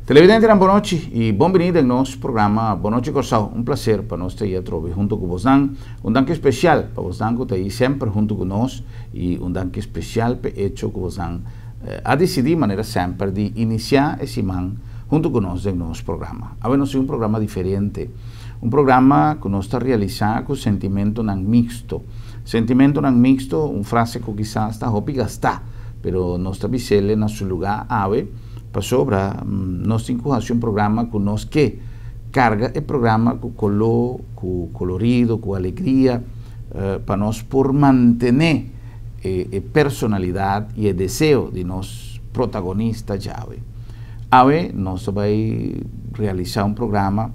Televidente, boa noite e bem-vindo ao nosso programa Boa Noite Corsal. Um prazer para nós ter aí junto com vocês. Dank especial para vocês que estão aí sempre junto conosco e dank especial para hecho que vocês a decidir de maneira sempre de iniciar esse man junto conosco no nosso programa. Agora nós temos um programa diferente, um programa que nós está realizando com sentimento não mixto. Sentimento não mixto, uma frase que quizás está a gastar, pero nós está bisele no seu lugar ave. Para sobra, nós temos um programa que nós que carga o programa com color, com colorido, com alegria, para nós por manter a personalidade e o desejo de nós protagonistas de Ave. Ave, nós vai realizar um programa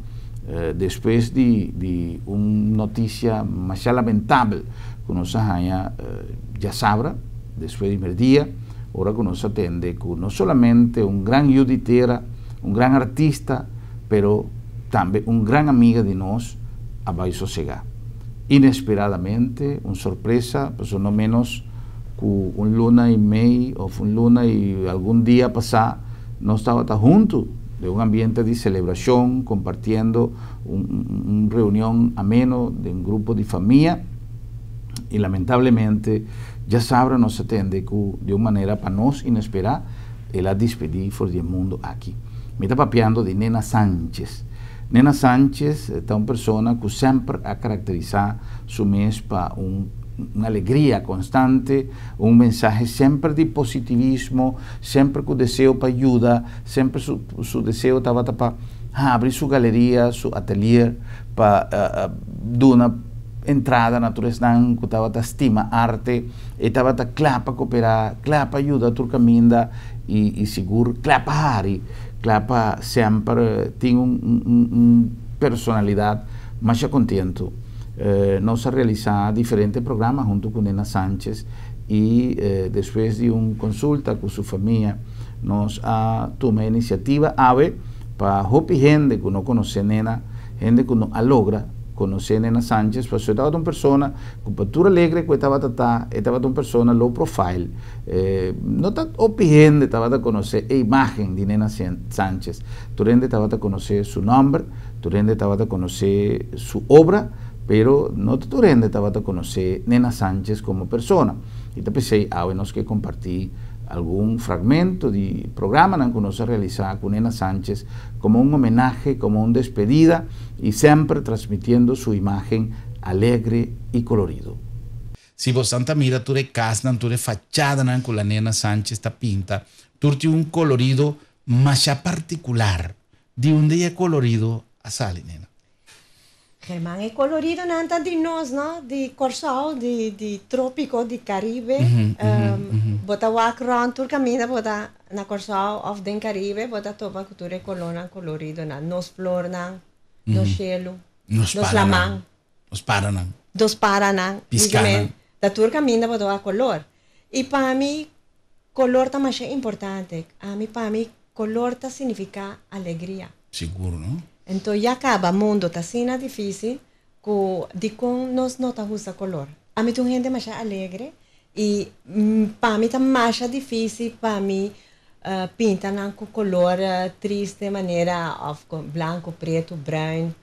depois de uma notícia mais lamentável que nós já sabe, depois do dia. Ora que nos atende con no solamente un gran yuditera, un gran artista, pero también un gran amiga de nos a vai sossegar. Inesperadamente, una sorpresa, pues no menos que un luna y medio o un luna y algún día pasado, no estaba junto de un ambiente de celebración, compartiendo una reunión ameno de un grupo de familia y lamentablemente já sabe, nos atende de uma maneira para nós inesperada, ela despedir por do mundo aqui. Me está papeando de Nena Sánchez. Nena Sánchez é uma pessoa que sempre a caracterizar seu mês para uma alegria constante, um mensagem sempre de positivismo, sempre com desejo para ajuda, sempre seu desejo estava para abrir sua galeria, seu ateliê, para dar entrada natureza que estava a estima arte e estava a clapa cooperar, clapa ajuda a turcaminda e seguro, clapa hari, clapa sempre tem personalidade, mas já contento. Nós a realizar diferentes programas junto com Nena Sánchez e depois de uma consulta com sua família, nós a tomamos a iniciativa ave para hopi gente que não conhece Nena, gente que não a logra conhecer Nena Sánchez, porque eu estava uma pessoa com postura alegre, que estava uma pessoa low profile. Não está opinião, estava a conhecer a imagem de Nena Sánchez. Turende estava a conhecer seu nome, Turende estava a conhecer sua obra, pero não Turende estava a conhecer Nena Sánchez como pessoa. Então pensei, nós que compartir algum fragmento de programa que nós realizar com Nena Sánchez como um homenagem, como uma despedida e sempre transmitindo sua imagem alegre e colorido. Se você mira tu casa, tu fachada com a Nena Sánchez está pinta, tu tem um colorido mais particular. De onde é colorido a sala, Nena? Germán é colorido nanta de nós, não? De Corsal, de trópico, de Caribe. Bota walk around tur camina, bota na Corsal of den Caribe, bota topa cultura colona colorido na nos flor na, nos cielo, nos lamang, nos Paraná, dos Paraná, Piscana. Da tur camina bota a color. E para mim color tá mais importante. Para mim color tá significa alegria. Seguro, não? Então, já acaba o mundo está sendo difícil de como nós não usa color. A mim tem gente mais alegre e para mim está mais difícil para mim pintar com color triste de maneira branco, preto, branco,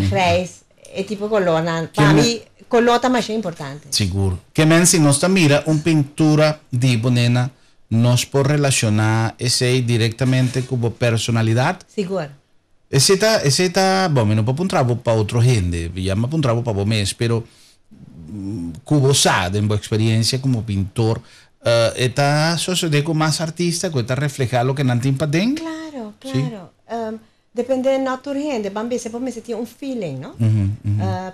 gris, é tipo color. Para mim, color está mais importante. Seguro. Que men se nós mira uma pintura de Nena, nós por relacionar esse diretamente com a personalidade? Seguro. Esse tá, bom, não pode apontar para outro gente, já me apontar para você mesmo, pero como sabe, em sua experiência como pintor, está sucedendo com mais artista, que está reflejar o que não tem para dentro? Claro. Depende da natureza, vamos ver, você tem um feeling, não?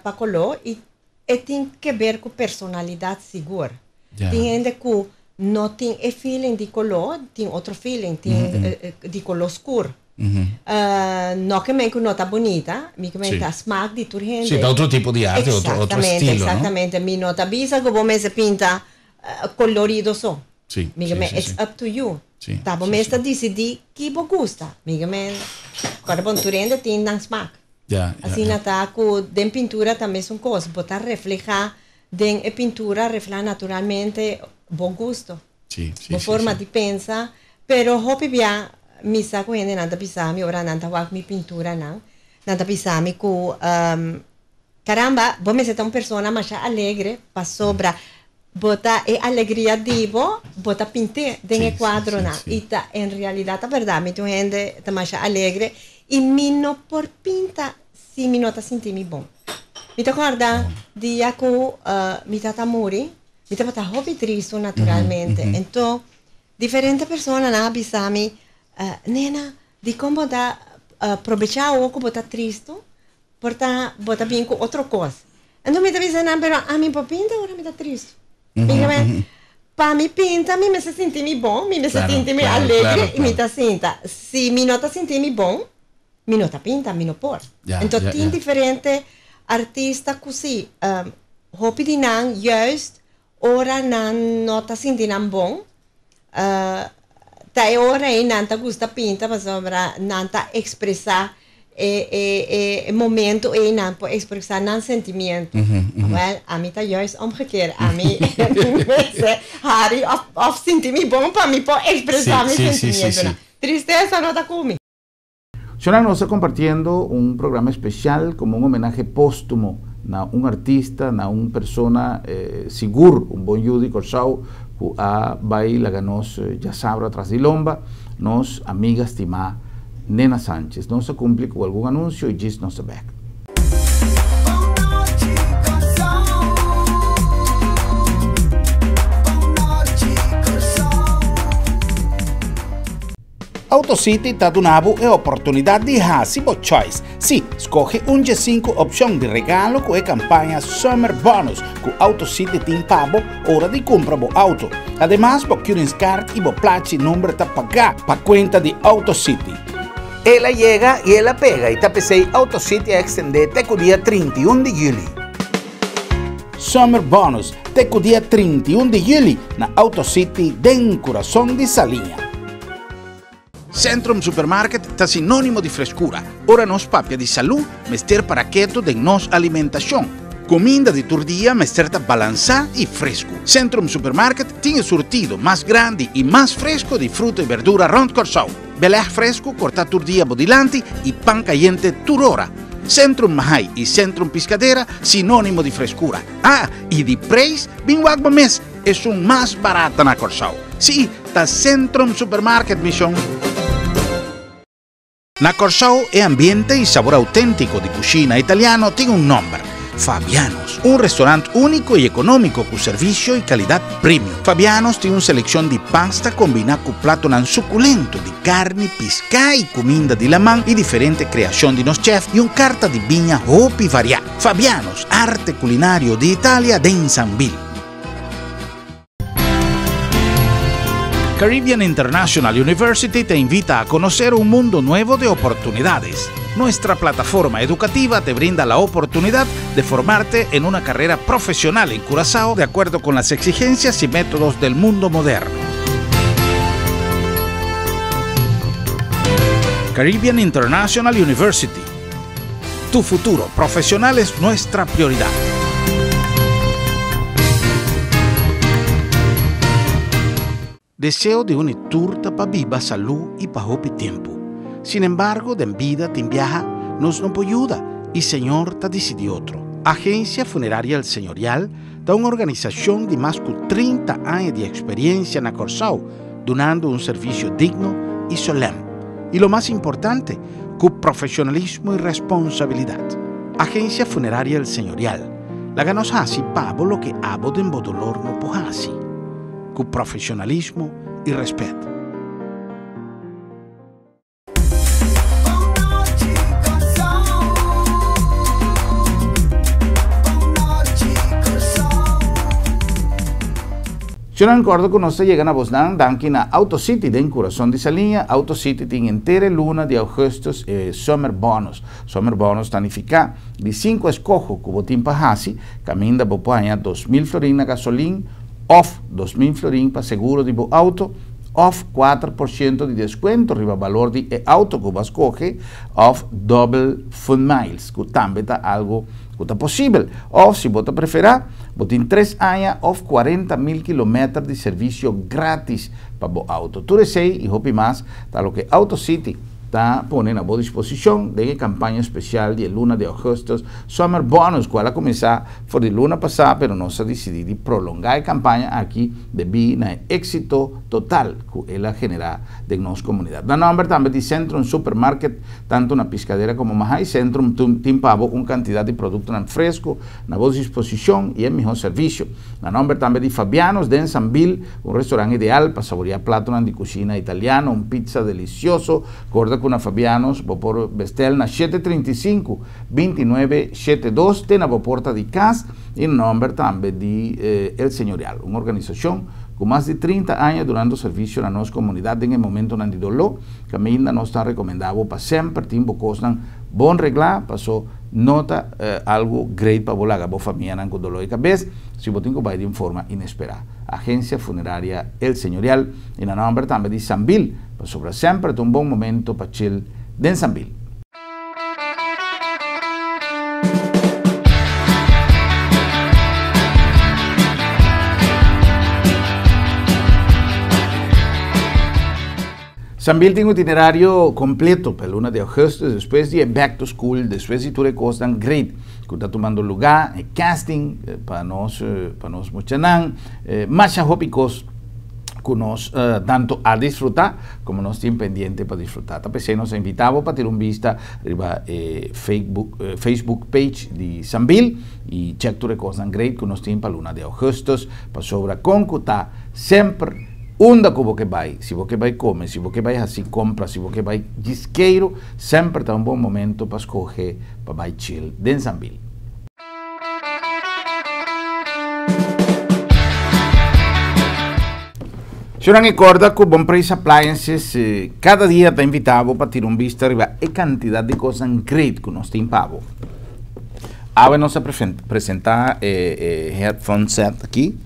Para color, e tem que ver com personalidade segura. Tem gente que não tem esse feeling de color, tem outro feeling, tem de color escuro. Não que me não está bonita, me que está smack de tur gente. Sim, outro tipo de arte, outro estilo, exatamente. Me não está visa que você se pinta colorido só. Sim, it's up to you. Sim, tá, você está decidir que você gosta. Me agora bom tur gente tem não smack. Assim na tá com den pintura também são coisas, botar reflejar den pintura refleja naturalmente bom gosto. Sim, forma de pensar, pero hopi bia misa ko hindi nanta pisami ora nanta wak mi pintura nanta pisami ko caramba, vos me seta una persona más alegre pa sobra bota e alegria dibo bota pinte den quadro na ita en realidad a verdad mi tu gente ta más alegre e mino por pinta si mi nota sentimi bom mi te guarda dia ko mi tata muri mi te pata hobby triste naturalmente então diferente persona na bisami nena di como da aprovechar o como bota triste porta bota bem com outra coisa então me te dizendo pero a mim por pinta ora me tá triste para mi pinta mi me se sentimi bom mi me se sentimi alegre e mi ta sinta se mi nota sentimi bom mi nota pinta mi no por então tem diferente artista così hopi di nan juist ora nan nota sentinan bom ta ora e nan ta gusta pinta ma sobra nan ta expressar momento e nan po expressar nan sentimento well a mim tá juist omgekeerd a mim Harry of sentimi bom para mim po expressar mi sentimento tristeza no tá comigo. Shona nos está compartiendo un programa especial como un homenaje póstumo a un artista, a una persona seguro, un buen Judy Corsau, que a baila ganos ya sabra tras de lomba, nos amiga estimada Nena Sánchez. Nos cumple con algún anuncio y gist nos back. AutoCity está dando a oportunidad de hacer su choice. Sí, escoge un G5 opción de regalo con la campaña Summer Bonus que AutoCity tiene para hora de comprar tu auto. Además, vos quieres card y vos plachi número para pagar para cuenta de AutoCity. Ella llega y ella pega y tapesei AutoCity a extender te día 31 de julio. Summer Bonus te día 31 de julio na AutoCity del corazón de Salinha. Centrum Supermarket está sinónimo de frescura. Ora nos papia de salud, mester para keto de nos alimentación. Comida de turdía, mester ta balanzar y fresco. Centrum Supermarket tiene surtido más grande y más fresco de fruta y verdura rond Corsau. Belé fresco, corta turdía bodilanti y pan caliente turora. Centrum Mahai y Centrum Piscadera, sinónimo de frescura. Ah, y de precio, binguagbo mes, es un más barata na Corsau. Sí, ta Centrum Supermarket Mission. Na Corsau è ambiente y sabor auténtico de cocina italiano tiene un nombre, Fabianos, un restaurante único y económico con servicio y calidad premium. Fabianos tiene una selección de pasta combinada con plato nan suculento de carne, pesca y comida de la man y diferente creación de los chefs y un carta de viña hopi variada. Fabianos, arte culinario de Italia de Insanville. Caribbean International University te invita a conocer un mundo nuevo de oportunidades. Nuestra plataforma educativa te brinda la oportunidad de formarte en una carrera profesional en Curazao de acuerdo con las exigencias y métodos del mundo moderno. Caribbean International University. Tu futuro profesional es nuestra prioridad. Deseo de una turta para viva salud y para hopi tiempo. Sin embargo, de vida te viaja nos no ayuda y Señor te decidió otro. Agencia Funeraria El Señorial da una organización de más de 30 años de experiencia en Corsau, donando un servicio digno y solemne. Y lo más importante, con profesionalismo y responsabilidad. Agencia Funeraria El Señorial. La ganos así pavo lo que abo de dolor no pojasi. Con profesionalismo y respeto. Yo no recuerdo que nos llegan a Bosnan, Dunkin a AutoCity de corazón de Salinha. AutoCity tiene entera luna de agosto Summer Bonus. Summer Bonus tanifica de 5 escojo que botín pajasi, caminda bopaña 2.000 florín na gasolina, off 2.000 florín para seguro de bo auto, off 4% de descuento riba valor de auto que vas coge, off double fun miles, que también está algo que está posible. Off si vos preferá, botín 3 años, off 40.000 kilómetros de servicio gratis para o auto. Tudo isso e hopi mais, tá lo que Auto City está poniendo a boa disposição de campanha especial de luna de agosto, Summer Bonus, que vai começar por de luna passada, pero nós decidimos prolongar a campanha aqui devido ao êxito total que ela genera de nossa comunidade. Na nombre também de Centrum Supermarket, tanto na piscadeira como mais Centrum, tem para uma quantidade de produtos fresco, na boa disposição e em melhor serviço. Na nombre também de Fabianos, de Ensambil, restaurante ideal para saborear platos de cozinha italiana, pizza delicioso, corda com a Fabianos, por bestel na 735-2972, tem na porta de casa, e no nome também de El Señorial, uma organização com mais de 30 anos durante o serviço na nossa comunidade em momento de dolor, que ainda não está recomendado para sempre, tempo costan bom reglar, passou nota algo great para volar a família com dolor de cabeça, se você vai de forma inesperada. Agência Funerária El Señorial, e na nome também de Sambil, para sobrar sempre um bom momento para chill de Sambil. Sambil tem um itinerário completo para luna de agosto, depois de back to school, depois de tudo costan great, que está tomando lugar, casting para nós muchanan, mais hobicos que nós tanto a disfrutar como nós temos pendiente para disfrutar. Também nos invitamos para ter vista a Facebook page de Sambil e check tudo costan great que nós temos para luna de agosto, para sobre concutar sempre. Onde que você vai, se você vai comer, se você vai assim compra, se você vai disqueiro, sempre está um bom momento para escolher para vai chill de Sambil. Se não recorda que o Bom Preço Appliances cada dia está invitado para ter vista a quantidade de coisas great que nós temos para. Agora nós apresentar headphone set aqui.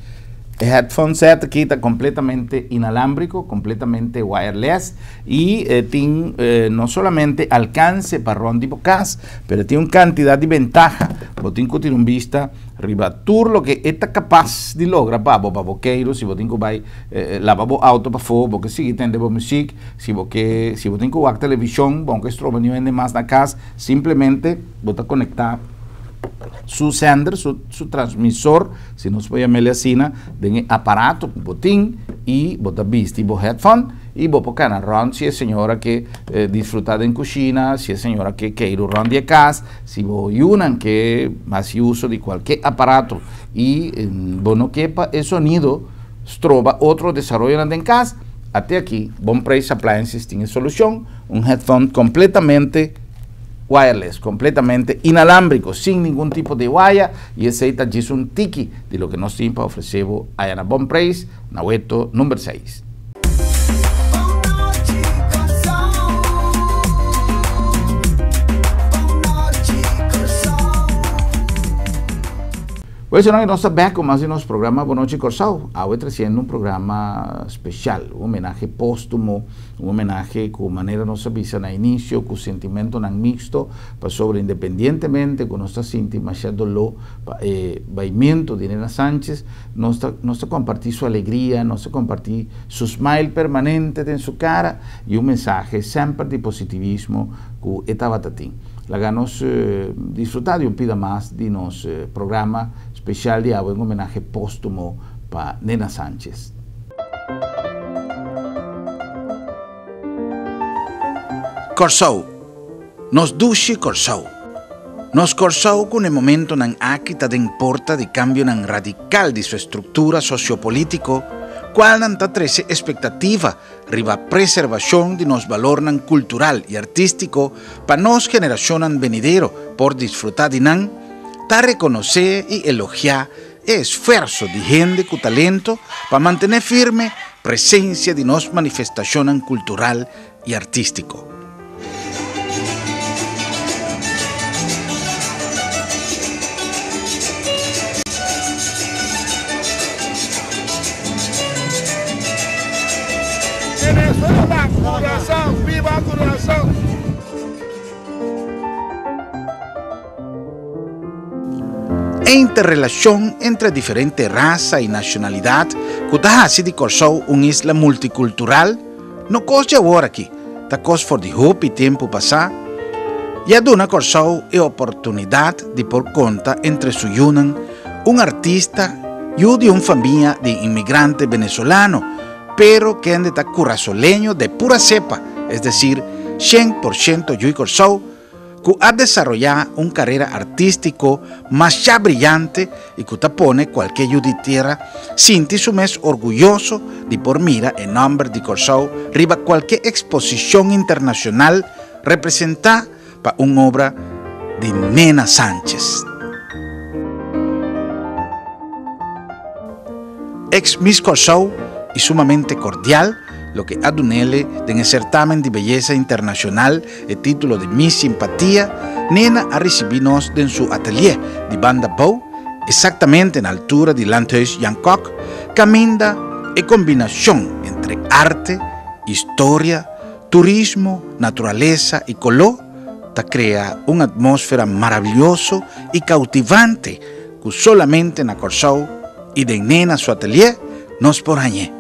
El headphone set aqui está completamente inalámbrico, completamente wireless e tem não somente alcance para rondir por casa, mas tem uma quantidade de ventaja. Você tem que ter vista arriba tudo o que está capaz de lograr para boqueiro, se você tem que vai lavar o auto para fora, porque se entende a música, se você tem que ver televisão, bom que estroba não vende mais na casa, simplesmente você conectar su sender, su transmissor, se nós podemos chamar assim, de aparato, botim, e bota vista, e headphone, e vou na round, se é senhora que disfrutar em cozinha, se é senhora que quer round de casa, se vou unan que mais uso de qualquer aparato, e não quepa o sonido, trova outro desenvolvimento em casa, até aqui, Bom Preço Appliances tem solução, headphone completamente wireless, completamente inalámbrico, sin ningún tipo de wire, y ese es un tiki de lo que nos tiene para ofrecer allá en Bom Preço, na Hueto número 6. Pues nós estamos back com mais nosso programa Boa Noite Corsao. Agora trazendo um programa especial, um homenagem póstumo, um homenagem com maneira nossa visa no início, com sentimento não mixto, para sobre independentemente com nossa sentimento mais dolor, baimento de Nena Sánchez, nós compartir sua alegria, nós compartir seu smile permanente em sua cara e um mensagem sempre de positivismo que estava tatim. Lagamos disfrutar de um pida mais de nosso programa especial de agua en homenaje póstumo para Nena Sánchez. Corsao, nos duxe Corsao. Nos Corsao con el momento nan akita den porta de cambio nan radical de su estructura sociopolítico, cual nan ta trece expectativa riba preservación de nos valor nan cultural y artístico pa nos generación nan venidero por disfrutar de nan, ta reconocer y elogiar el esfuerzo de gente con talento para mantener firme presencia de nos manifestación cultural y artístico. Venezuela, corazón, viva corazón. e interrelación entre diferentes razas y nacionalidad, que está así de Corsou una isla multicultural, no costa ahora aquí, ta costa for de hope y tiempo pasar, y aduna Corsou e oportunidad de por conta entre su yunan, un artista y de una familia de inmigrante venezolano, pero que ande ta curazoleño de pura cepa, es decir, 100% Yui Corsou, que ha desarrollado una carrera artístico más ya brillante y que te pone cualquier yuditiera sinti su mes orgulloso de por mira en nombre de Corsou riba cualquier exposición internacional representada para una obra de Nena Sánchez. Ex Miss Corsou y sumamente cordial, lo que adunele en el certamen de belleza internacional el título de Miss Simpatía, Nena ha recibido en su atelier de Banda Bow, exactamente en la altura de Landhuis Jancoc, camina y combinación entre arte, historia, turismo, naturaleza y color, te crea una atmósfera maravillosa y cautivante que solamente en la Corsou y de Nena su atelier nos porañé.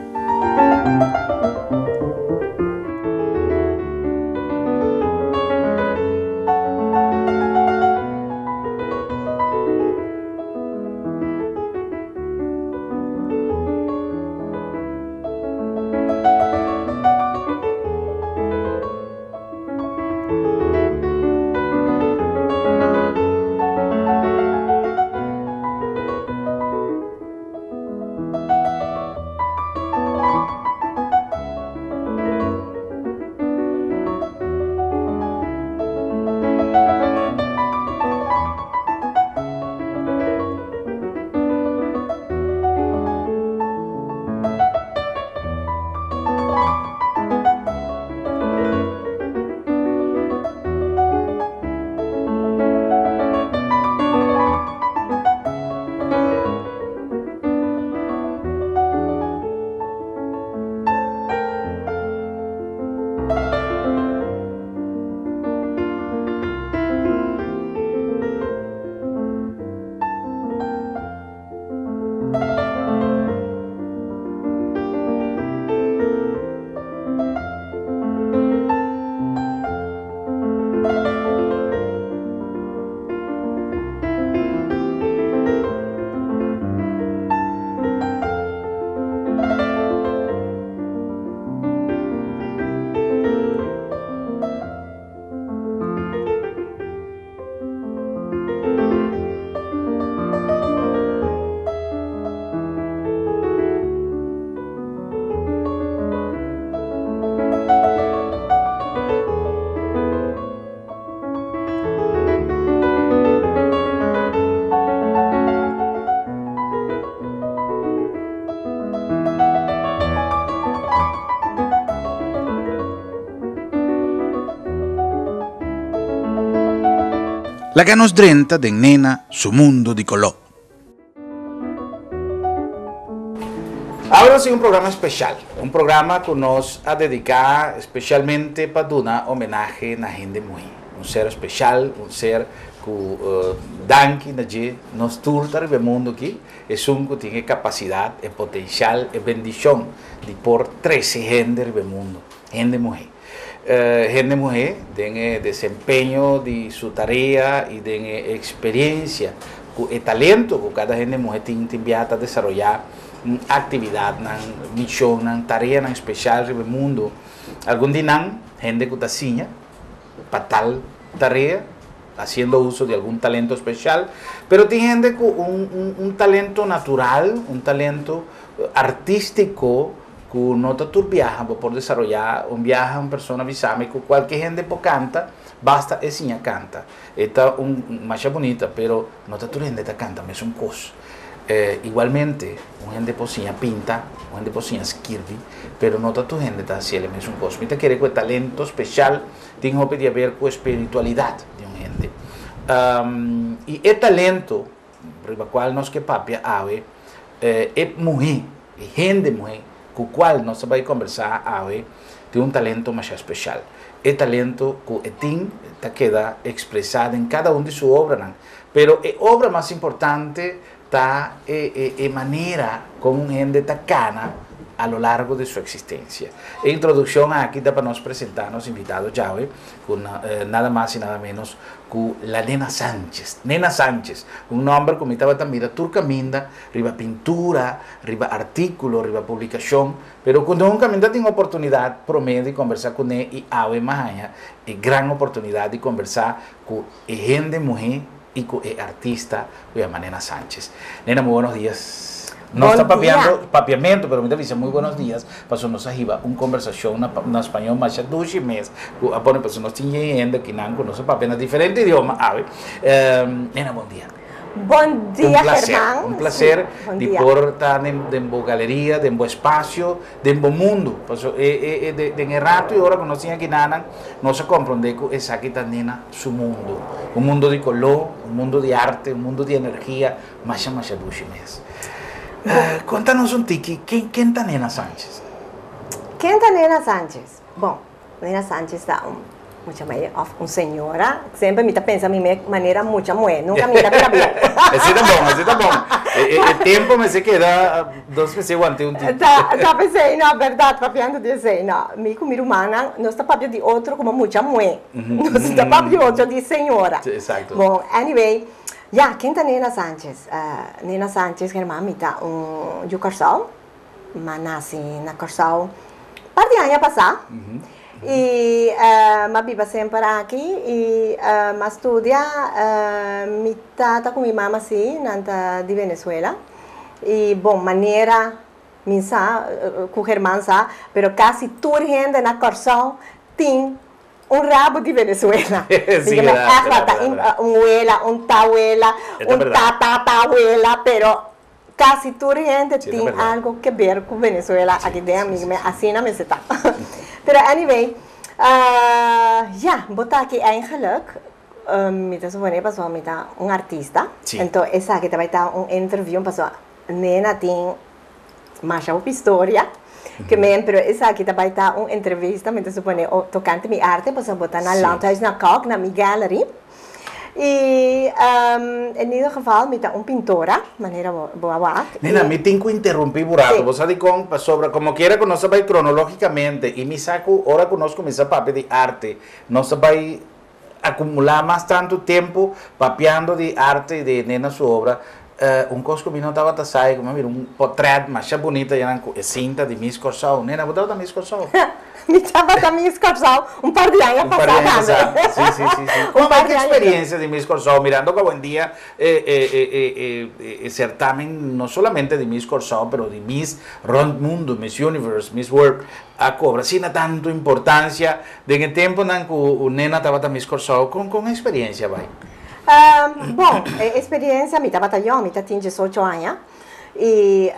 La que nos drenta de Nena su mundo de color. Ahora sí un programa especial, un programa que nos ha dedicado especialmente para dar homenaje a la gente muy, un ser especial, un ser que danke nadie nos turta el mundo aquí, es un que tiene capacidad, potencial, bendición de por 13 gente del mundo, gente mujer. Gente mujer tiene desempeño de su tarea y de experiencia, el talento que cada gente mujer tiene enviado a desarrollar actividad, misión, tarea especial en el mundo. Algún día gente que está para tal tarea, haciendo uso de algún talento especial, pero tiene gente con un talento natural, un talento artístico, que no está viaja por desarrollar un viaje a una persona visame que cualquier gente por canta basta esa canta esta más bonita pero no está gente está canta es un cos igualmente una gente posinha pinta una gente posinha escribe pero no está gente está haciendo es un cos mira quiere que el talento especial tiene que ver con espiritualidad de una gente y el talento por el cual nos que papia ave es mujer y gente mujer con el cual nos va a conversar hoy, tiene un talento más especial. El talento que tiene queda expresado en cada una de sus obras, pero obra más importante está manera como gente tacana a lo largo de su existencia. Introducción aquí para nos presentarnos invitados ya con nada más y nada menos que la Nena Sánchez. Nena Sánchez, un nombre como estaba también turcaminda, riba pintura, riba artículo, riba publicación, pero cuando nunca me tengo oportunidad promedio de conversar con él y ave más allá, gran oportunidad de conversar con gente mujer y con artista, llama Nena Sánchez. Nena, muy buenos días. No está papiamento, pero me dice muy buenos días. Pasó nos ajiba una conversación en español más dushi mes. Apone pues nos tiene gente que no conoce apenas diferente idioma. Nena, buen día. Buen día, Germán. Un placer de poder estar en la galería, en el espacio, en el mundo. En el rato y ahora que nos tiene aquí nada, no se comprende que es aquí nena su mundo. Un mundo de color, un mundo de arte, un mundo de energía. Más dushi mes. Contanos un tiki, ¿quién es Nena Sánchez? ¿Quién es Nena Sánchez? Bom, Nena Sánchez está uma senhora, sempre me pensa a minha maneira muito mulher, nunca me dá para ver. Esse tá bom. O tempo me se queda, dois meses aguantei um tempo. Tá pensei, na verdade, papiando de dizer, não, me comigo humana, não está papel de outro como muita mulher, não está papel de outro de senhora. Exato. Bom, anyway, ja, quem é Nena Sánchez? Nena Sánchez, Germán, me tá de Corsal, mas nasci na Corsal, par de anos a passar. E ma viva sempre aqui e ma studia mi tata com minha mama sim nanta de Venezuela e bom maneira minha com Germán sa pero quase toda gente na Corsal tem rabo de Venezuela. Sí, abuela, tabuela, tatatabuela, pero casi toda gente tem algo que ver com Venezuela. Aqui dentro, assim na mesa. Pero anyway, ja, botar aqui eigenlijk, mita supone passou mita artista. Sí. Então essa aqui vai estar interview passou Nena tem mais uma história. Que pero essa aqui vai estar entrevista, mita supone tocante mi arte, passou botar na landhuis na Kalk, na mi gallery. E in ieder geval met een pintora, maneira boa. Nena, me tengo que interrumpir burato. Sí. Vos sabés sobre como quiera que no se vaya cronológicamente y mi saco ahora conozco mi papi de arte, no se va a acumular más tanto tiempo papeando de arte de Nena su obra. Un cosco mi no estaba tasai, como mira un portrait más bonita ya en cinta de Miss Corsau. Nena, vos estás Miss Corsau. Me estava também Corsal par de anos passados. Sí. ¿Cómo es la experiencia de Miss Corsau? Mirando que hoy en día certamen no solamente de Miss Corsau, pero de Miss Round Mundo, Miss Universe, Miss World, a cobra sin tanto importancia de que tiempo que Nena estaba también Miss Corsau con experiencia, vai. Bom, experiência, me estava eu, me tinha 18 anos. E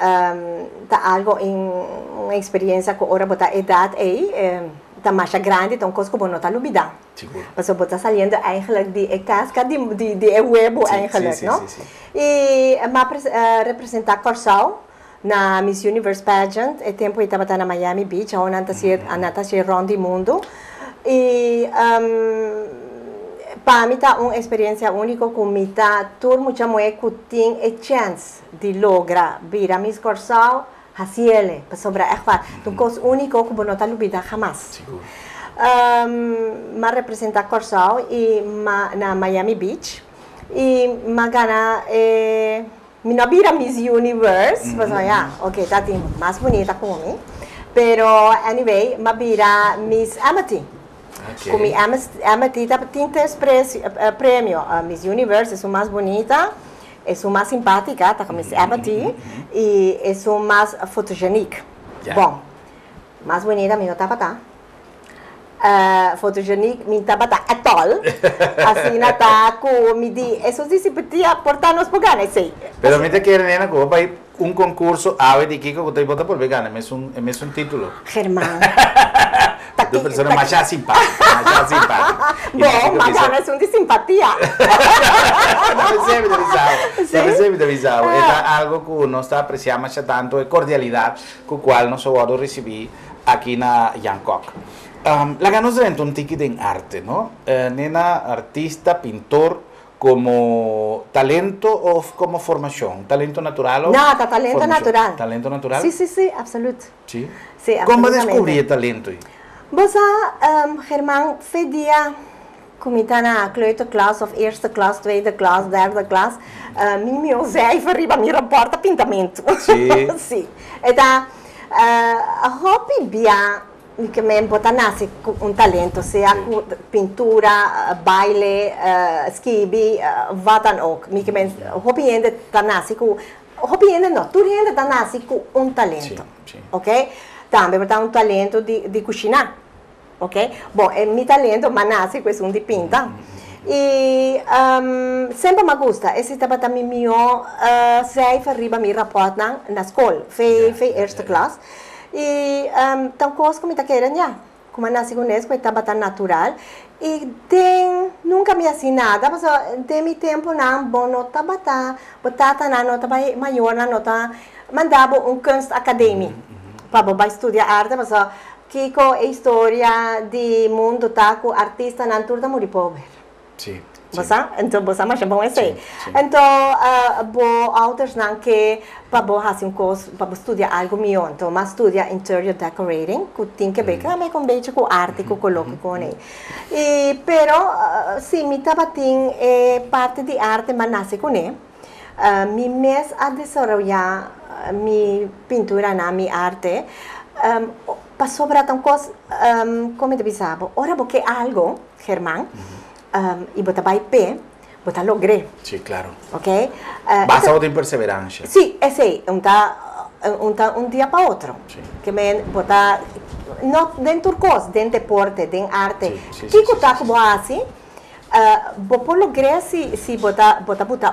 tá algo em uma experiência que ora botar idade aí tá mais grande, então coisa que não tá lubida. Mas eu botar saliendo eigenlijk de casca de huevo eigenlijk, não? E representar Corsal na Miss Universe pageant, e tempo eu estava na Miami Beach, onde anata-se rondo mundo. E para mim está uma experiência única com mim tá todo muita mulher que tem a chance de lograr vir a Miss Corsal haciele para sobre esta uma coisa única que não está lubida jamais. Ma representa Corsal e na Miami Beach e ma gana me não vira Miss Universe, mas olha, ok, tá tem mais bonita como mim, pero anyway, ma vira Miss Amity. Okay. Como Amity tem prêmio, Miss Universe é mais bonita, é mais simpática, tá como Miss Amity, e é mais fotogênica. Yeah. Bom, mais bonita, me não tá para fotogênica, me tá para atol, assim na tá com me di, isso se podia portar nos poganes, sei. Pero me te querem nena como para un concurso ave de Kiko que te vota por vegana, es un título. Germán. Tu persona más simpática, más simpática. Bom, mas já não é de simpatia. Não me avisado. É algo que nós apreciamos tanto, é cordialidade com a qual nós vamos receber aqui na Bangkok. La ganos de un ticket en arte, ¿no? Nena, artista, pintor, como talento o como formación? ¿Talento natural o No, talento formación? natural. ¿Talento natural? Sí, absoluto. Sí. Sí, ¿Cómo absolutamente. descubrí el talento? Bosa, Germán, fedia, comita na kleuter klas of eerste klas, tweede klas, derde klas. Meu cijfer riba mi rapporta pintamento. Sì. Sì. Ed a hobby bia que me botanasi un talento, sia pintura, baile, skibi, wat dan ook. Mi que me hobby ende tanasi ku hobby ende no, tu ende tanasi ku un talento. Sì. Ok? Também botar un talento di cucinar. Ok? Bom, é meu talento, mas nasce com isso de pinta. E sempre me gusta. Esse estava também meu, sei riba me rapport na escola, fez eerste klas. E então coisa como está querendo já, como nasce com isso, estava tão natural. E nunca me assim nada, mas tem meu tempo não, bom nota botar na nota maior, na nota mandava kunst academie para estudar arte, mas Kiko é história de mundo tá com artista na turma muito pobre. Sim. Você? Então você mas é bom esse. Sim. Então bo autores não que para bo fazer curso para estudar algo melhor. Então mas estudar interior decorating, que tem que ver também com bem com arte que coloca com ele. E pero sim, me tava tem parte de arte mas nasce com ele. Mi mês a desenvolver mi pintura na mi arte. Para sobrar tão coisa, como eu pensava, ora porque algo, Germán, e botar vai pé, botar logré. Sí, claro. Ok? Basta o tem perseverança. Sim, esse um dia para outro. Sim. Que me botar, não dentro de coisa, dentro de deporte, dentro de arte. Sim, Que que tá como assim? Por logré se botar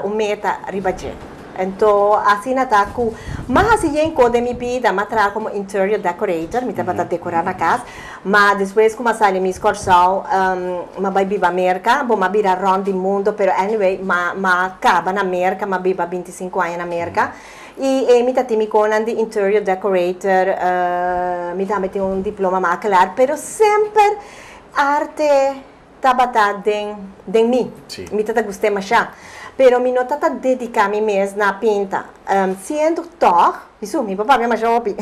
meta ribaje. Então, assim está com... Mas assim, em toda a minha vida, eu trabalho como interior decorator, me trabalho decorar na casa. Mas depois, como eu saí da minha excursão, eu vou viver na América, vou virar round do mundo, mas anyway, eu acabo na América, eu vivo 25 anos na América. E eu tenho com de interior decorator, eu também tenho diploma macular, mas sempre arte estava dentro de mim. Eu gostei mais. Pero mi nota ta dedica mi mes na pinta. Siendo toch, isso, mi papá me mais jovem.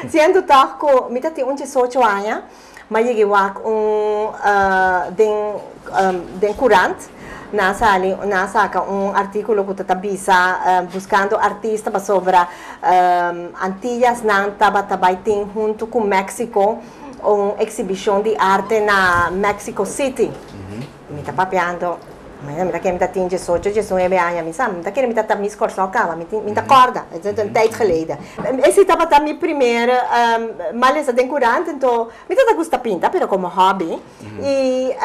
Siendo toch ko mi tati 18 anos, mas cheguei wak den curant na saca artículo que tata bisa buscando artista para sobre Antillas não tava tem junto com México exibição de arte na Mexico City. Mi tá papeando. Mas ik heb dat in je soortje, je zo'n hebben aan je misam. Dat keer met dat mis corso kava, met corda. Het is een tijd geleden. Esse estava também primeiro, mas den curante, então me tá gusta pinta, pero como hobby. E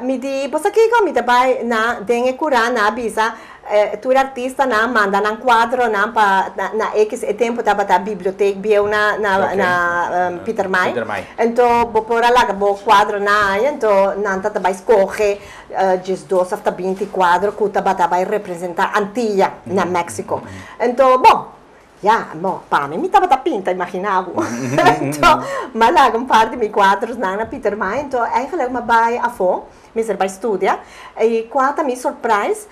me di, posso que como me vai na den curante na bisa. Tu artista na manda na quadro na X tempo tava na biblioteca bio na Peter May. Então vou por lá bo quadro na então não tá vai escolher just 12 até 20 quadro que tava vai representar Antilla na México. Então bom, para mim estava a pinta, imaginava. Então, mas lá parte de meus quadros na Peter May, então eigenlijk me vai a fo, me vai estudar e quando me surprise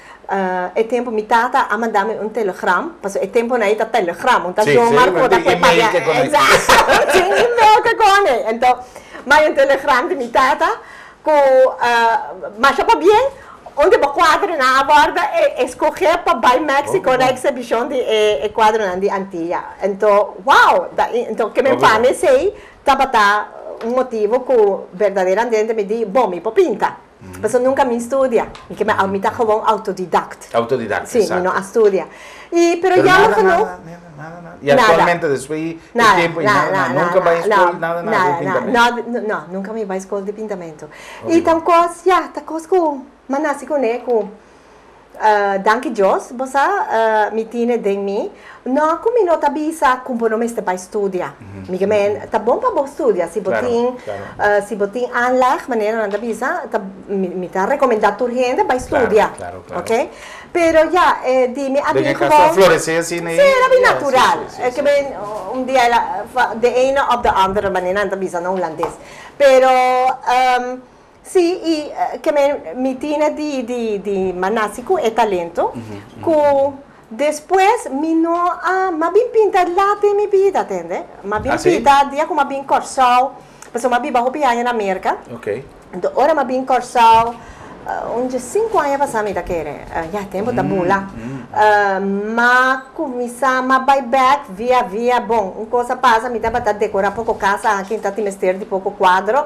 é tempo me tata a mandar-me telegram, porque é tempo na ita telegram, então eu marco da coisa para exato, sim, e-mail que cone, então mais telegram de me tata com mas para bem onde o quadro na borda escolher para vai México na exibição de quadro de Antilla, então wow, então que me fame sei tava motivo que verdadeiramente me di bom me pinta. Mas eu nunca me estudia, porque me está como autodidacta. Autodidacta, sim, exacto. não estudia. Pero já nada. E atualmente, depois de tempo, nunca vai à escola, nada de pintamento? Não, nunca me vai à escola de pintamento. E então, tá coisa que nasci com ele, danke Deus, você me tinha de mim. Não, como não tá bisa, como não me está para estudar. Porque tá bom para estudar. Se botin anlag, maneira não tá bisa, me tá recomendado a gente para estudar, ok? Pero já, dime a mim como florescer assim, né? Sim, era bem natural. É que bem dia de ena op de andere maneira não tá bisa no holandês. Pero Sì, che mi tiene di manasico e talento, che después mi no ma bin pinta late mi vida, tende? Ma bin pinta dia come bin corsau, perché ma bin bajo in America. Ok. Ora ma bin corsau, onde 5 anni passami da querer, já tempo da bula. Ma começar ma buy back via bom, uma coisa passa, mi tava a decorar pouco casa, aqui tá te mester de pouco quadro,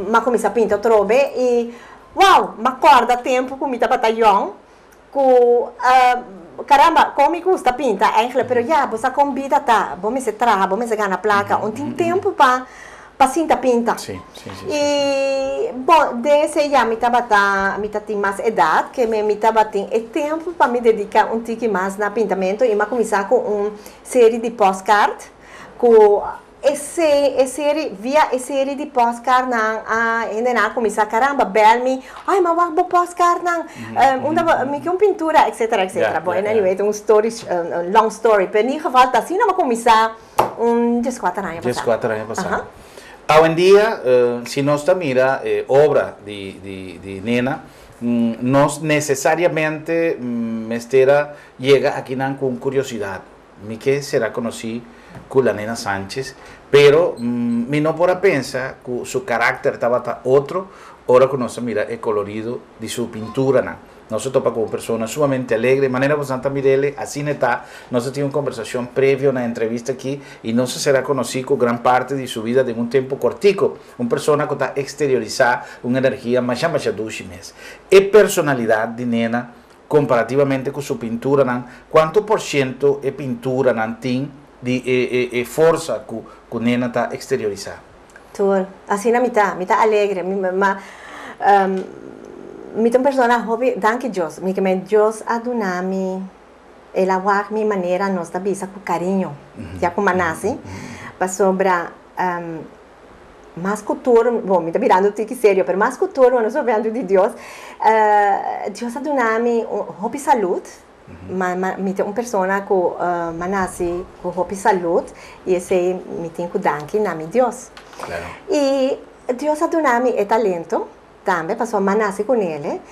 ma começar a pintar trobe e wow, ma acorda tempo com mi tava a young, com caramba, como custa pinta, eigenlijk, pero ja, você convida tá, bom me se traga, bom me se gana placa, tem tempo para cinta pinta. Sim. E, bom, desde já me tem mais idade, que me tem tempo para me dedicar um tique mais na pintamento e me começar com uma série de postcard, com via série de postcard ainda começar, caramba, bel-me, ai, mas vou postcard, me que pintura, etc. Bom, anyway, long story, pero em geval, assim, não vou começar 14 anos passado. Hoy en día, si nos mira obra de Nena, no necesariamente mestera llega aquí con curiosidad. Mi que será conocido con la Nena Sánchez, pero mi no por pensar que su carácter estaba otro, ahora que nos mira el colorido de su pintura. No se topa como persona sumamente alegre, de manera bastante mirele, así está, no se tiene una conversación previa, una entrevista aquí, y no se será conocido gran parte de su vida de un tiempo cortico, una persona que está exteriorizada, una energía más duchimes. Es personalidad de Nena, comparativamente con su pintura, ¿cuánto por ciento es pintura, tiene de fuerza que Nena está exteriorizada? Todo, así na mitad alegre, mi persona hobby, danke Dios, mi que Dios adunami, el agua mi manera nos da bisa con cariño, ya como nasi, para sobra más cultura, bom, me está mirando tique serio, pero más cultura, no estoy hablando de Dios, Dios adunami hobby salud, mi una persona que manasi con hobby salud y ese mi tengo danke na mi Dios. Claro. Y Dios adunami é talento. Também passou a manassi com ele,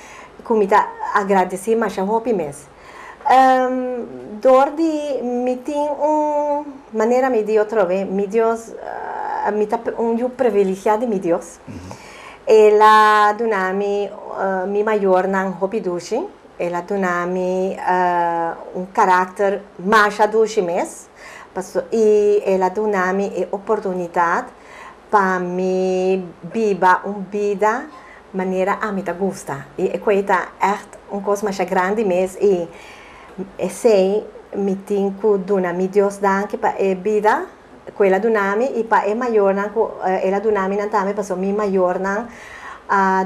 comida agradecer mais a hopi mes. Dor de me tem maneira me de outra vez, me Deus, me tá privilegiado de Deus. Ela donami mi maior nan hopi dushi, ela donami caráter mais dushi mes, e ela donami oportunidade para me viver vida maneira a mim gosta e coisa echt coisa mais grande mesmo e sei me tenho que dar me Deus danke para a vida quella dunami e para maior nan ela dunami nan também passou mi maior nan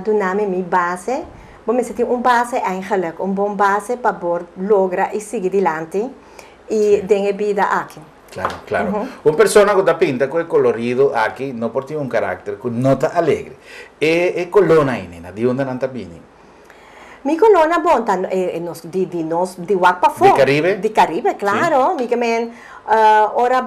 dunami mi base bom me senti base eigenlijk bom base para lograr e seguir adiante e ter vida aqui. Claro. Una persona que está pinta con el colorido aquí, no por un carácter, con nota alegre. ¿Es colona ahí, nena? ¿De dónde nanta vini? Mi colona bonta de Huacpa ¿De Caribe? De Caribe, claro. Sí. Mi que ora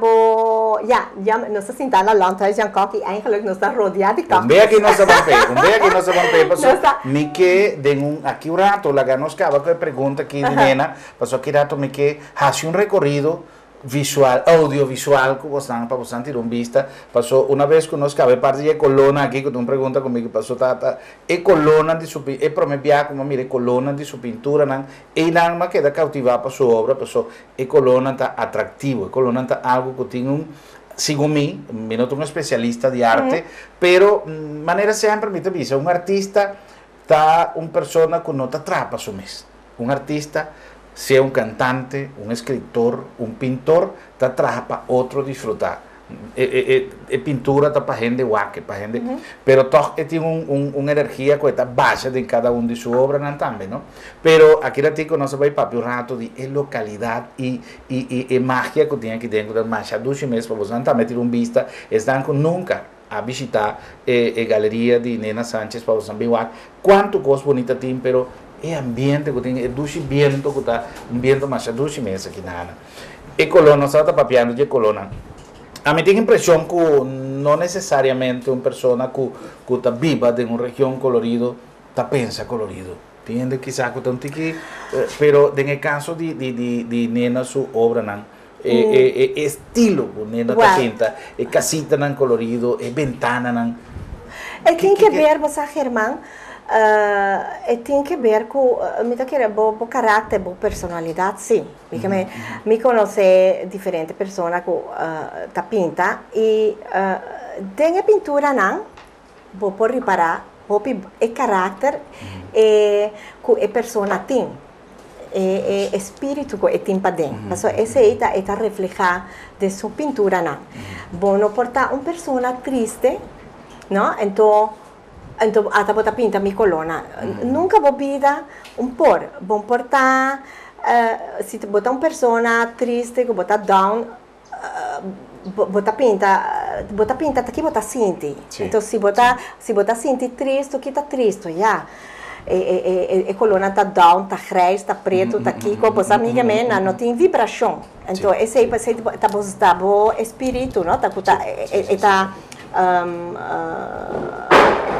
ya no se sienta la lanta ya que eigenlijk no está rodeada de campo. Vea que no se van a pasó. Mi que de aquí un rato la ganoscaba que pregunta aquí de nena, pasó aquí rato mi que hace un recorrido visual, audiovisual, que para vos tirar vista, pasó una vez que nos cabe parte de colona aquí, que tú me preguntas conmigo, pasó tata, colona de su, promepia como mire, colona de su pintura, y nada más queda cautivada por su obra, pasó, colona está atractivo, colona está algo que tiene un, según mí, no soy un especialista de arte, pero manera siempre me dice, un artista está una persona que no te atrapa su mes, un artista sea un cantante, un escritor, un pintor, está trabaja para otro disfrutar. Pintura está para gente guaque, para gente, pero todo tiene una energía que está base de cada uno de su obra también, ¿no? Pero aquí la tico no se va a ir para un rato de localidad y magia que tiene que tener más duche mes para vos también tirar un vista, están con nunca a visitar galería de Nena Sánchez para vos también cuánto cosa bonita tiene, pero ambiente que tiene, duche viento que está un viento más duche mes aquí nada. Colona, estaba papiando de colona. A mí tengo impresión que no necesariamente una persona que está viva en una región colorido, está pensa colorido. Entiende? Quizás que un tiki, pero en el caso de nena su obra, nan, estilo nena ta pinta, casita nan colorido, ventana nan. Tem que ver, você Germán, tem que ver com o caráter, a personalidade, sim. Me conhece diferentes pessoas que tá pinta e tem a pintura não, vou por reparar, o caráter que a pessoa tem. E espírito que tem para dentro. Mas esse está reflejado de sua pintura não. Bom, não portar uma pessoa triste, não? Então até botar pinta mi coluna. Nunca vou vida por. Bom portar se botar uma pessoa triste, que botar down, botar pinta aqui botar sinti. Então se botar sinti triste, que tá triste, já. E coluna tá down, tá grijs, tá preto, tá aqui, como você amiga minha, não tem vibração. Então esse aí tá bom espírito, não? Tá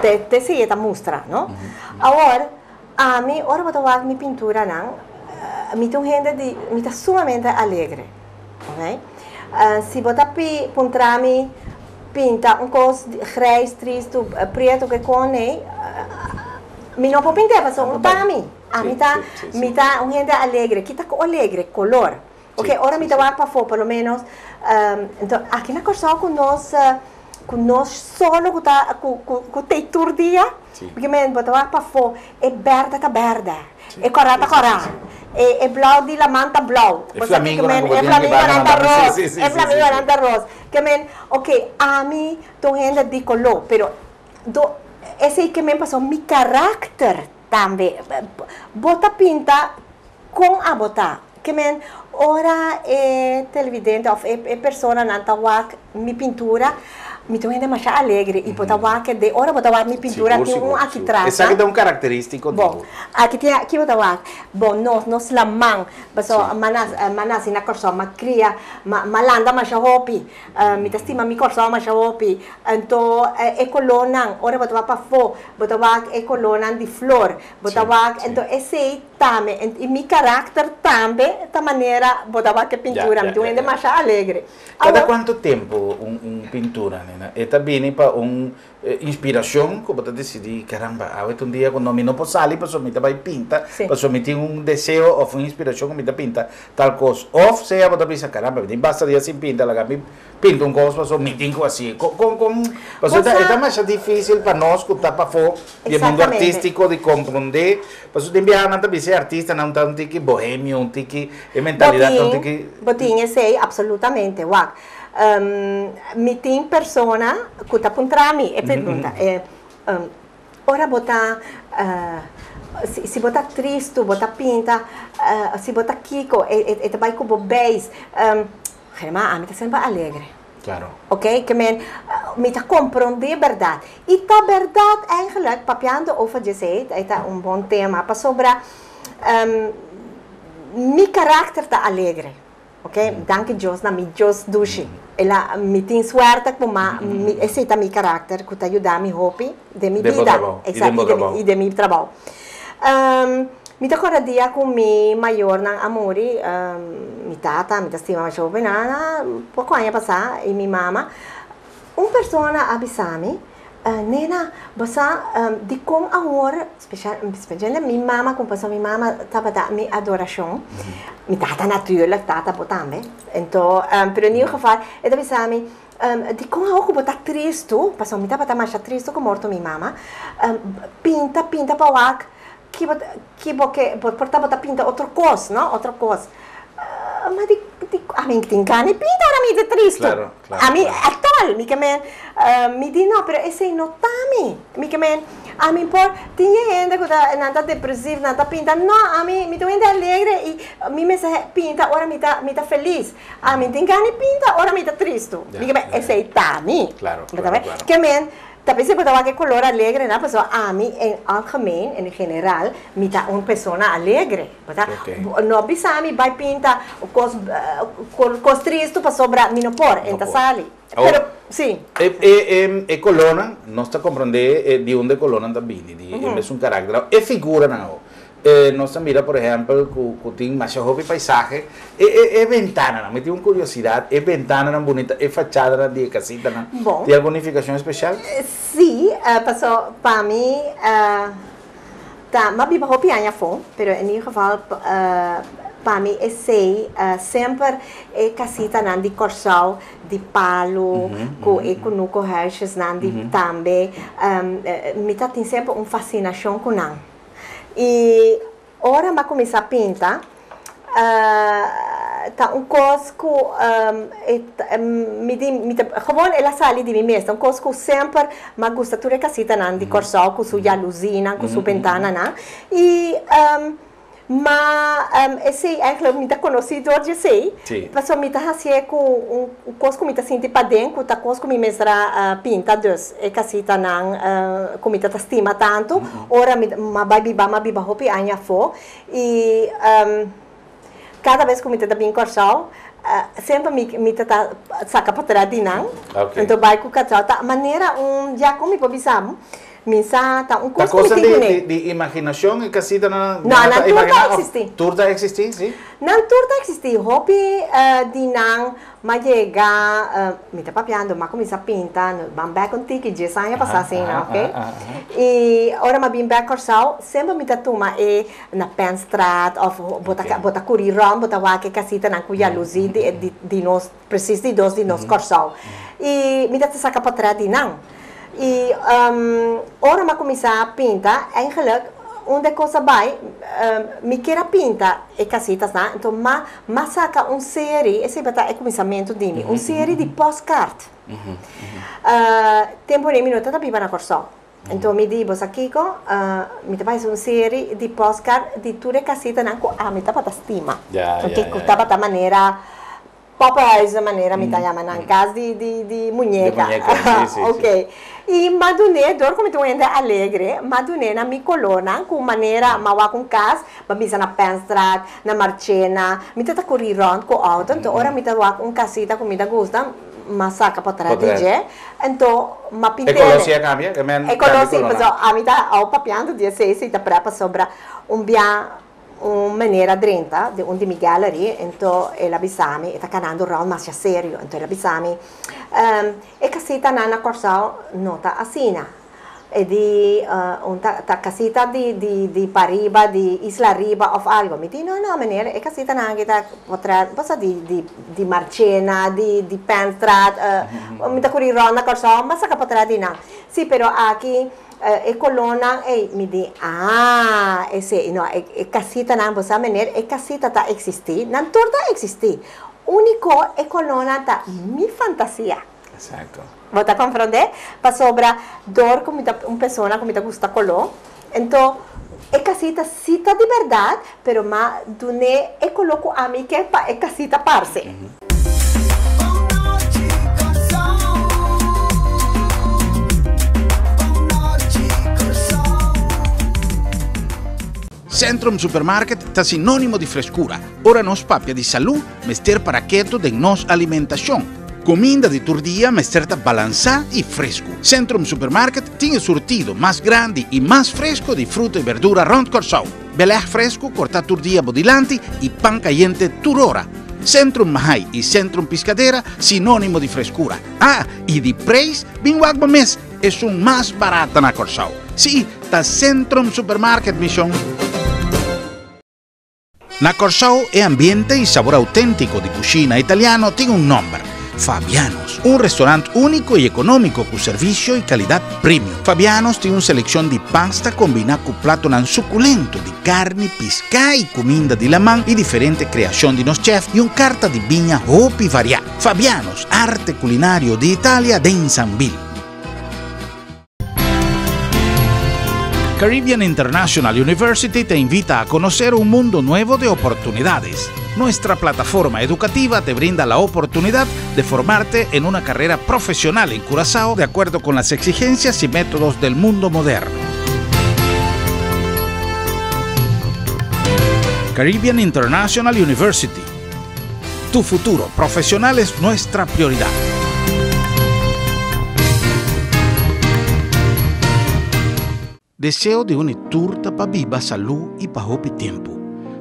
te esta mostra, não? Agora, a mim, ora vou tomar minha pintura, não? Me tem gente de, me está sumamente alegre, ok? Se botar contra mim, pinta coisa grijs, triste, preto que cone, me não pode pintar, mas não tá a mim. A mim tá, me tá gente alegre, que tá alegre, color. Ok, ora me dá para fora, pelo menos. Então, aqui na Corsol com nós solo com textura dia, porque me botar para fora é verde tá verde, é corata corata, é blau de la manta blau, é flamingo nanta rosa, é flamingo nanta rosa, que men, ok, a mim tô gente de color, pero esse que me passou mi caráter também, bota pinta com a botar, que men, ora é televidente, é pessoa nanta wak mi pintura. Me tenho ainda mais alegre e botar que de hora botar minha pintura tem aqui atrás. Essa aqui dá um característico. Bom, aqui botar bom nós lamang, baso manas na corso ma cria malanda mas hopi, me estima mi corso mas hopi, então é colonan, hora botar para fo, botar é colonan de flor, botar então esse também e mi caráter também da maneira botar que pintura, me tenho ainda mais alegre. Cada quanto tempo pintura, nena? Esta viene para una inspiración, como te decidí, caramba, a veces un día cuando me no puedo salir, pues me va a pinta, pues me tiene un deseo o una inspiración, me pinta tal cosa. O sea, pues pensar, caramba, me basta días sin pinta, la que me pinto un cosa, pues me tengo así. Pues esta más difícil para nosotros, que está para fora, y el mundo artístico, de comprender, pues te enviar a ser artista, no un tiki bohemio, un tiki mentalidad, un tiki... Botín, esse absolutamente, guau. Mi tem persona que está contra mim e pergunta ora botar se botar triste botar pinta se botar kiko e vai com bobês Germán, a mim está sempre alegre claro ok que me está compreender verdade e tá verdade eigenlijk papiando over dizer é um bom tema para sobrar mi caráter está alegre ok, danke Deus na mi Deus dushi. Ela me tem sorte com esse é meu caráter que está ajudando mi hobby de mi vida, e de mi trabalho. Me está cada dia com mi maior na amori, mi tata, mi estima mais jovem, pouco ano passado e mi mama, pessoa avisame nena, você de com amor, especialmente minha mama, com pessoa minha mama estava da minha adoração, minha tata natuurlijk, tata também. Então, pero em nenhum geval, ele disse de com a oco botar triste, passou minha tata mais triste como morto minha mama, pinta para lá, que porta botar pinta outra coisa, não, outra coisa. Mas a mim tem gana pinta, a mim é triste. Claro. A mim atual, me diz não, pero esse não tá a mim por tinha gente que nada depressivo, nada pinta, não, a mim me tô ainda alegre e me pinta, ora me tá feliz. A mim tem gana pinta, ora me tá triste. Esse tá a mim. Claro. Que Tapi se puede que color alegre, ¿no? Pues a mí en algemeen, en general, me da una persona alegre, ¿verdad? No bisa a mí vai pinta cos triste para sobra mi no por, en sali. Pero sí. Colona, non sta comprendendo di onde Colona sta bini, di è un carattere, e figura no. Nos mira, por ejemplo, que tiene más hobby paisaje, ventana, me tiene una curiosidad, ventana bonita, fachada de casita, ¿no? ¿Tiene alguna bonificación especial? Sí, pasó para mí, más viva hobby año fue, pero en ieder geval, para mí es sempre casita nandi corsal de palo, com nuco huisjes nandi também, me tem sempre uma fascinação com não. E ora eu comecei a pintar, tá coisa que gewoon ela sali de mim mesma, coisa que sempre me gusta tudo é casita de corsal com sua luzina, com sua ventana, né? E esse eigenlijk me conhecido hoje sei, passou me tá assim com coisa que me tá sentindo para dentro, tá coisa que me mestra pinta dus, é casita não, como me tá estima tanto, ora me biba hopi anya fo e cada vez que me tá bem corsal, sempre me tá saca para trás de não, então vai com casal, tá maneira já como me pobisamo. Misa tá coisa de imaginação e casita não turta existe. Turta existe, sim? Não turta existe. Hobby de não mas chega me tá papiando, mas começa a pintar, vamos back on tiki, já sai a passar assim, ok? E ora mas bem back corsal, sempre me tá toma na Penstraat of bota curiron, bota waque casita na cuia luzi de nós preciso de dos de nós corsal. E me tá saca para trás de não. E ora eu comecei a pintar, eigenlijk, onde coisa vai, me queira pintar e casitas, né? Então, mas saca uma série, esse é o começamento de mim, uma série de postcard. Tempo de minuto da pipa na corsal. Então, me digo, aqui, me faz uma série de postcard de tudo casita, né? Me tava da estima. Porque tava da maneira Popeyes maneira me tá chamando em casa de muñeca. Sim, ok. E madune, dor como tu ainda alegre, madune na mi colona com maneira mawa com casa, babisa na Penstraat, na Marchena, me tá correndo com auto, então ora me tá com casita com me tá gosta, masaca para trás de, então ma pintele. Ecologia cambia, que men. Ecologia, mas a me tá ao papiando dia 6 e tá para sobre dia uma maneira drenta de onde mi gallery, então ela bisami está canando round mais sério, então ela bisami e casita na corsal nota assina e di ta casita di Pariba di Isla Riba of algo mi dice no maneira e casita na kita potrà passa di Marchena di Penstraat mi ta curi ronda corsal ma sa potrà di na sì però aqui e colonna e mi di e se no e casita na possa maneira e casita ta existi nan torta existi unico e colonna ta mi fantasia. Exacto. Vota comprender? Para sobra dor como pessoa como te gusta color. Então, é casita cita de verdade, pero ma dune e coloco a mim que é casita parce. Centrum Supermarket está sinónimo de frescura. Ora nos papia de salud, mester para quieto de nos alimentación. Comida de turdia, mesterta balançada e fresco. Centrum Supermarket tiene surtido más grande y más fresco de fruta y verdura rond Corsau. Beleg fresco, corta turdia bodilanti y pan caliente turora. Centrum Mahai y Centrum Piscadera, sinónimo de frescura. Y de preço, bem wagba mes, es un más barata na Corsau. Sí, ta Centrum Supermarket, mission. Na Corsau è ambiente y sabor auténtico de cocina italiano tiene un nombre. Fabianos, un restaurante único y económico con servicio y calidad premium. Fabianos tiene una selección de pasta combinada con plato suculento de carne, pesca y comida de la mano y diferente creación de los chefs y un carta de viña hopi variada. Fabianos, arte culinario de Italia de Insanville. Caribbean International University te invita a conocer un mundo nuevo de oportunidades. Nuestra plataforma educativa te brinda la oportunidad de formarte en una carrera profesional en Curazao de acuerdo con las exigencias y métodos del mundo moderno. Caribbean International University. Tu futuro profesional es nuestra prioridad. Deseo de una turta para viva salud y para hopi tiempo.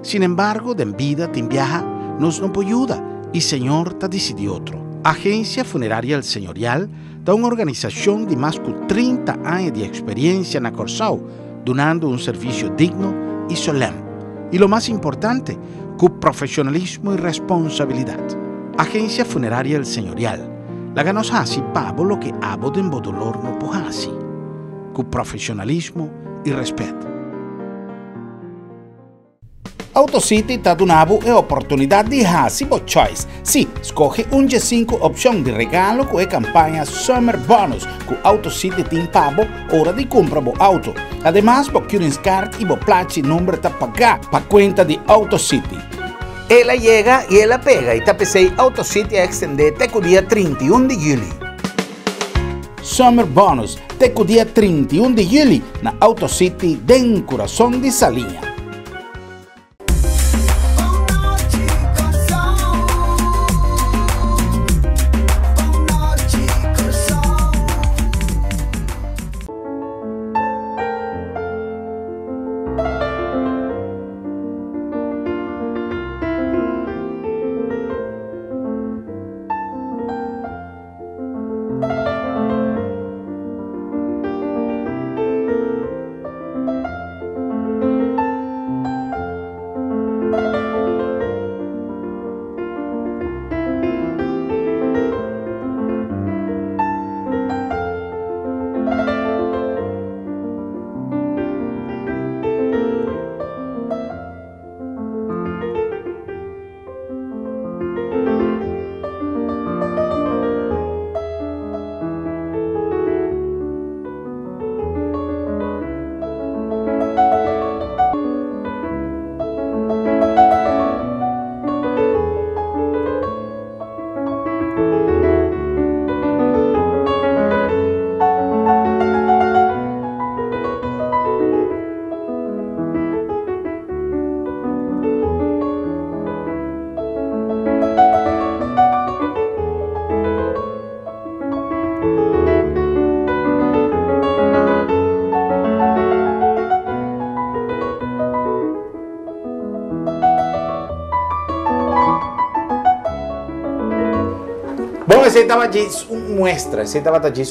Sin embargo, de vida te viaja nos no ayuda y Señor te decidió otro. Agencia Funeraria El Señorial da una organización de más de 30 años de experiencia en Curazao, donando un servicio digno y solemne. Y lo más importante, con profesionalismo y responsabilidad. Agencia Funeraria El Señorial. La ganos así pavo lo que abo de dolor no pojasi. Con profesionalismo y respeto. AutoCity está dando la oportunidad de hacer su choice. Sí, escoge un G5 opción de regalo con la campaña Summer Bonus con AutoCity tiene pavo hora de comprar tu auto. Además, vos quieres card y vos plachi número de pagar para cuenta de AutoCity. Ella llega y ella pega y tapecei AutoCity a extender até o dia 31 de julho. Summer Bonus, até o dia 31 de julho na AutoCity den coração de Salinha. Bom, esse estava allí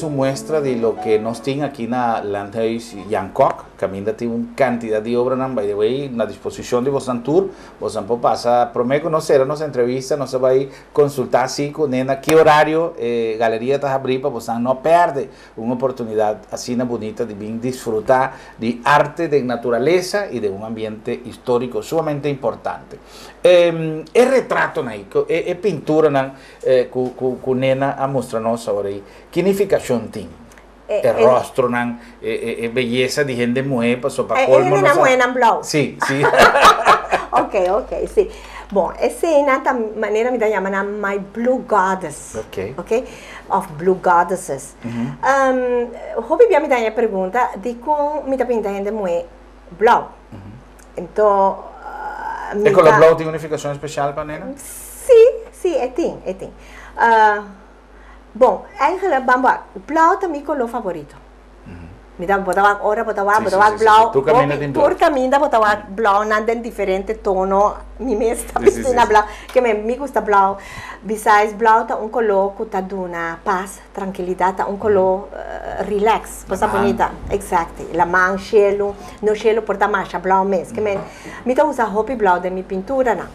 uma muestra de lo que nos tiene aquí na Landhuis Yancock, que ainda tem uma quantidade de obra, by the way, na disposição de vocês tour, vocês podem passar, prometo conocer nossa entrevista, nós vai consultar assim com Nena, que horário galeria está abrindo para vocês não perder uma oportunidade assim bonita de vir desfrutar de arte, de natureza e de um ambiente histórico sumamente importante. É retrato, é pintura que Nena a mostrar-nos agora aí. Que significação tem? Rostro, beleza de gente mulher, passou para colmo. Ele não é na blau. Sim, sim. Ok, sim. Bom, essa é a maneira me chama My Blue Goddess. Ok? Of Blue Goddesses. Hobby me dá a pergunta de como me dá pinta gente mulher blau. Então, e com a blau tem unificação especial para Nena? Sim, tem. Bom, eigenlijk bamba, blau também é color favorito. Me dá botar blau. Tu caminha botar blau, nada em diferente tono. Me está vestindo blau, que me gusta blau. Besides blau tá color que tá dando paz, tranquilidade, tá color relax, coisa bonita. Exacto. La man cielo, no cielo porta marcha blau mesmo. Que me tá usa roupa blau de minha pintura na.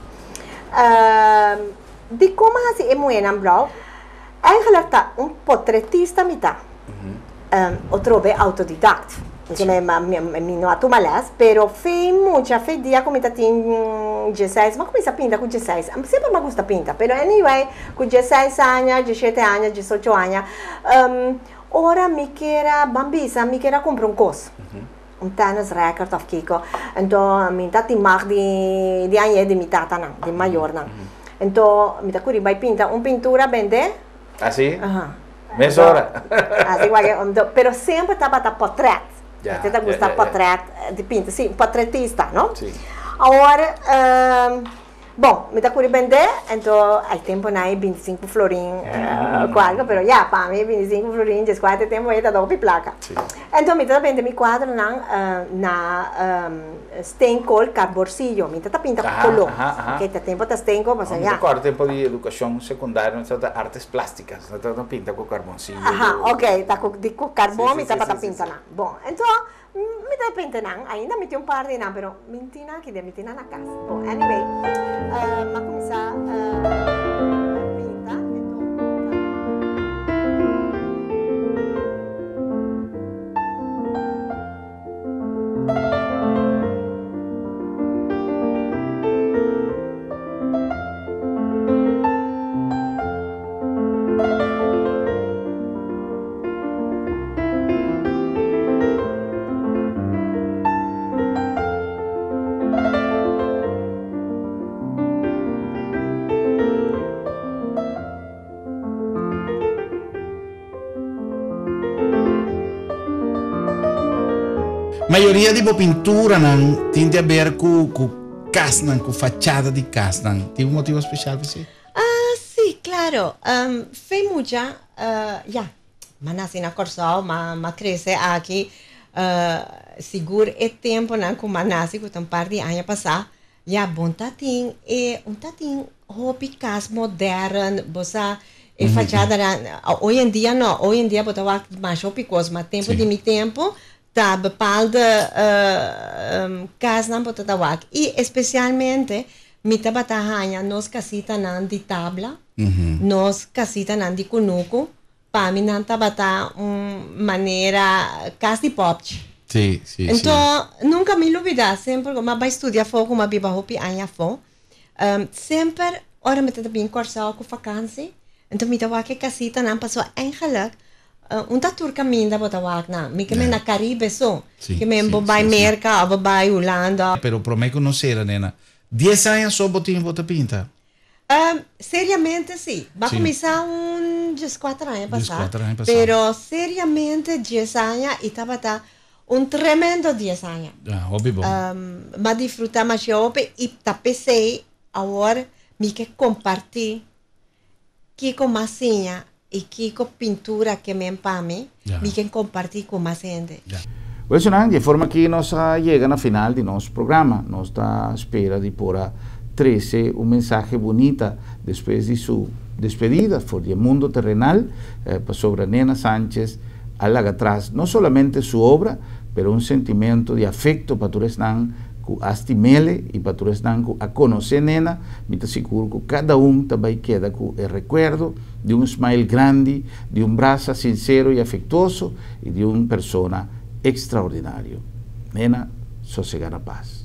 De como assim é muito blau? Eigenlijk tá portretista me tá. Outro é autodidacta. Que me não atuma las, pero fez dia como tá tem 16, mas começa a pintar com 16. Sempre me gusta pintar, pero anyway, com 16 anos, 17 anos, 18 anos, ora me queira bambisa, me queira comprar coisa. tennis record of Kiko. Então, minta ti mag di anye di mitata nang, di mayor nang. Então, minta kuri vai pinta pintura vende. Assim? Ajá. Meia hora. Assim, pero sempre estava a portrait. Ya, Você gusta portrait de pinta, sim, portretista, não? Sim. Agora, bom, me dá curi vender, então, ao tempo não é 25 florin, quadro, pero já, para mim 25 florin, de 4 tempo aí tá dando placa. Sim. Então, me dá vender meu quadro na steenkool carborcillo, me dá pinta color, que tá tempo tá steenkool, mas já. Agora tempo de educação secundária, não tá artes plásticas, não tá pinta com carboncillo. Ok, tá com carbono, me tá para pintar lá. Bom, então me dá pinta não, ainda me tem par de não, pero mentina que de mentina na casa. Bom, anyway, mas começar pinta, maioria de pintura não tem a ver com casa, com fachada de casa. Tem motivo especial para você? sí, claro. Fue mucha, ya, mas nací na Corsal, mas cresce aqui. Seguro é tempo não com nasci com um par de anos passar. Ja, bom tatin tatin hobby casa moderno, bossa e fachada. Hoje em dia não, hoje em dia botar mais hobby coisa, mas tempo de mi tempo tá bepaalde casa não botar wak e especialmente mi tabata hanya nos casita nan di tabla, nos casita nan di kunuku, pa mi nan tabata maneira casa pop. Sim, sim. Então, nunca me olvidar, sempre como vai estudar fogo, como viva hopi anya fo. Sempre, ora me tenta bem Corsal com vakantie. Então, me tawa que casita nan passou eigenlijk. Turca minda botawak na, me que me na Caribe so, que me bobai Merca, bobai Holanda. Pero prometo conhecer, nena. 10 anos só bota pinta? Seriamente sim. Vai começar 4 anos passar. Pero seriamente 10 anos e estava tremendo 10 anos. Hobby bom. Mas disfrutar mais hobby e pensei agora me que compartilhar que com massinha e que com pintura que me empame, me que compartilhar com mais gente. Bueno, de forma que nós chegamos na final de nosso programa, nós está à espera de pôr 13 mensagem bonita depois de sua despedida por o mundo terrenal sobre Nena Sánchez, al atrás não somente sua obra, mas sentimento de afecto para todos que estimele e para todos a conhecer Nena, me está seguro que cada também queda com o recuerdo de smile grande, de braço sincero e afectuoso e de persona extraordinario. Nena, sossegar a paz.